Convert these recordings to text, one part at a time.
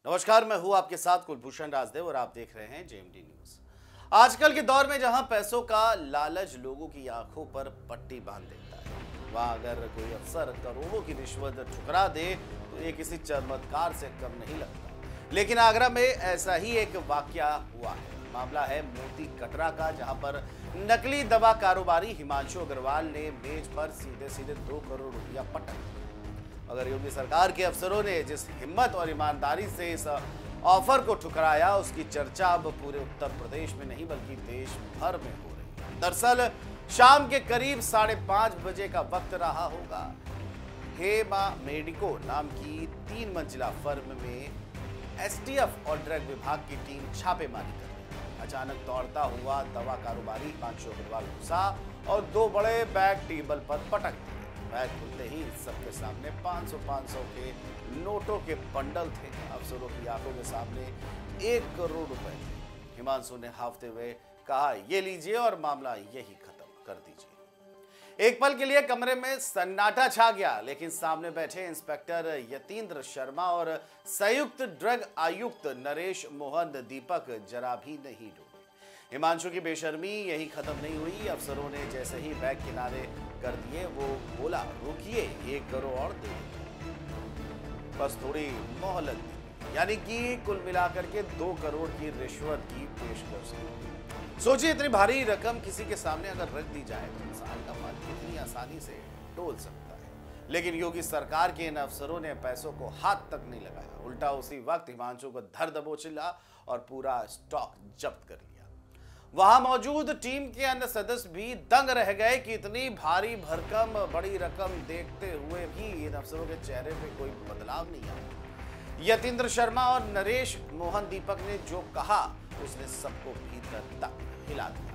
नमस्कार, मैं हूं आपके साथ कुलभूषण राजदेव और आप देख रहे हैं जेएमडी न्यूज। आजकल के दौर में जहां पैसों का लालच लोगों की आंखों पर पट्टी बांध देता है, वहां अगर कोई अफसर करोड़ों की रिश्वत ठुकरा दे तो ये किसी चमत्कार से कम नहीं लगता। लेकिन आगरा में ऐसा ही एक वाकया हुआ है। मामला है मोती कटरा का, जहां पर नकली दवा कारोबारी हिमांशु अग्रवाल ने मेज पर सीधे सीधे 2 करोड़ रुपया पटक दिया। अगर योगी सरकार के अफसरों ने जिस हिम्मत और ईमानदारी से इस ऑफर को ठुकराया, उसकी चर्चा अब पूरे उत्तर प्रदेश में नहीं बल्कि देश भर में हो रही है। दरअसल शाम के करीब 5:30 बजे का वक्त रहा होगा। हेमा मेडिको नाम की 3 मंजिला फर्म में एसटीएफ और ड्रग विभाग की टीम छापेमारी कर रही। अचानक दौड़ता हुआ दवा कारोबारी हिमांशु अग्रवाल घुसा और 2 बड़े बैग टेबल पर पटक दिए। बैग खुलते ही सबके सामने 500 के नोटों के बंडल थे। अफसरों की आंखों के सामने 1 करोड़ रुपए थे। हिमांशु ने हाफते हुए कहा, ये लीजिए और मामला यही खत्म कर दीजिए। एक पल के लिए कमरे में सन्नाटा छा गया, लेकिन सामने बैठे इंस्पेक्टर यतीन्द्र शर्मा और संयुक्त ड्रग आयुक्त नरेश मोहन दीपक जरा भी नहीं डूबे। हिमांशु की बेशर्मी यही खत्म नहीं हुई। अफसरों ने जैसे ही बैग किनारे कर दिए, वो बोला, रुकिए, 1 करोड़ और दे, बस थोड़ी मोहलत दी। यानी कि कुल मिलाकर के 2 करोड़ की रिश्वत की पेशकश की। सोचिए, इतनी भारी रकम किसी के सामने अगर रख दी जाए तो इंसान का मन कितनी आसानी से टोल सकता है। लेकिन योगी सरकार के इन अफसरों ने पैसों को हाथ तक नहीं लगाया। उल्टा उसी वक्त हिमांशु को धर दबोचला और पूरा स्टॉक जब्त कर लिया। वहां मौजूद टीम के अन्य सदस्य भी दंग रह गए कि इतनी भारी भरकम बड़ी रकम देखते हुए भी इन अफसरों के चेहरे पे कोई बदलाव नहीं आया। यतीन्द्र शर्मा और नरेश मोहन दीपक ने जो कहा, उसने सबको भीतर तक हिला दिया।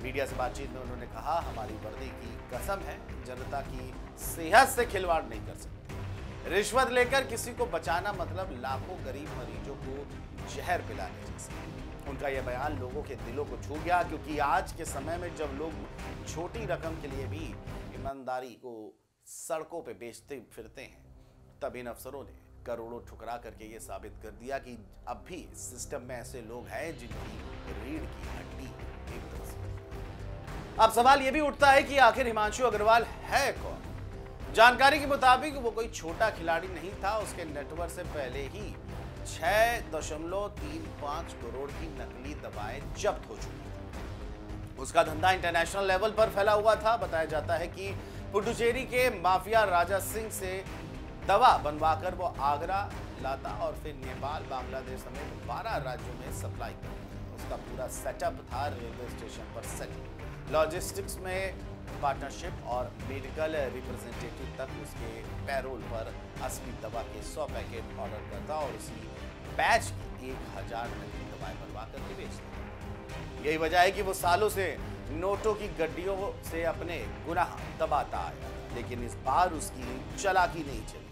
मीडिया से बातचीत में उन्होंने कहा, हमारी वर्दी की कसम है, जनता की सेहत से खिलवाड़ नहीं कर सकते। रिश्वत लेकर किसी को बचाना मतलब लाखों गरीब मरीजों को जहर पिलाने जैसे। उनका यह बयान लोगों के दिलों को छू गया, क्योंकि आज के समय में जब लोग छोटी रकम के लिए भी ईमानदारी को सड़कों पे बेचते फिरते हैं, तब इन अफसरों ने करोड़ों ठुकरा करके ये साबित कर दिया कि अब भी सिस्टम में ऐसे लोग हैं जिनकी रीढ़ की हड्डी एक तरह से। अब सवाल यह भी उठता है कि आखिर हिमांशु अग्रवाल है कौन? जानकारी के मुताबिक वो कोई छोटा खिलाड़ी नहीं था। उसके नेटवर्क से पहले ही 6.35 करोड़ की नकली दवाएं जब्त हो चुकी थी। उसका धंधा इंटरनेशनल लेवल पर फैला हुआ था। बताया जाता है कि पुडुचेरी के माफिया राजा सिंह से दवा बनवाकर वो आगरा लाता और फिर नेपाल, बांग्लादेश समेत 12 राज्यों में सप्लाई करता। उसका पूरा सेटअप था रेलवे स्टेशन पर सेट। लॉजिस्टिक्स में पार्टनरशिप और मेडिकल रिप्रेजेंटेटिव तक उसके पैरोल पर असली दवा के 100 पैकेट ऑर्डर करता और उसी बैच की 1000 नकली दवाएं बनवा करके बेचता। यही वजह है कि वो सालों से नोटों की गड्डियों से अपने गुनाह दबाता आया, लेकिन इस बार उसकी चालाकी नहीं चली।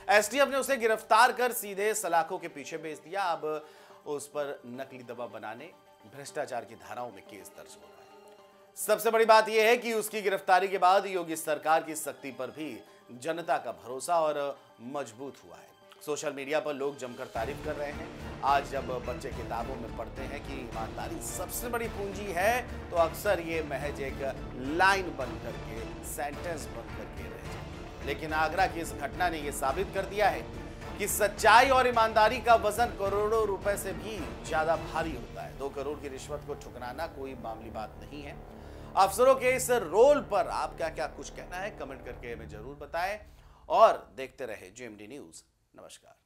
एसटीएफ ने उसे गिरफ्तार कर सीधे सलाखों के पीछे भेज दिया। अब उस पर नकली दवा बनाने, भ्रष्टाचार की धाराओं में केस दर्ज हो रहा है। सबसे बड़ी बात यह है कि उसकी गिरफ्तारी के बाद योगी सरकार की सख्ती पर भी जनता का भरोसा और मजबूत हुआ है। सोशल मीडिया पर लोग जमकर तारीफ कर रहे हैं। आज जब बच्चे किताबों में पढ़ते हैं कि ईमानदारी सबसे बड़ी पूंजी है, तो अक्सर ये महज एक लाइन बन करके, सेंटेंस बन करके रह जाती है। लेकिन आगरा की इस घटना ने यह साबित कर दिया है कि सच्चाई और ईमानदारी का वजन करोड़ों रुपए से भी ज्यादा भारी होता है। 2 करोड़ की रिश्वत को ठुकराना कोई मामूली बात नहीं है। अफसरों के इस रोल पर आपका क्या कुछ कहना है, कमेंट करके हमें जरूर बताएं और देखते रहे जेएमडी न्यूज। नमस्कार।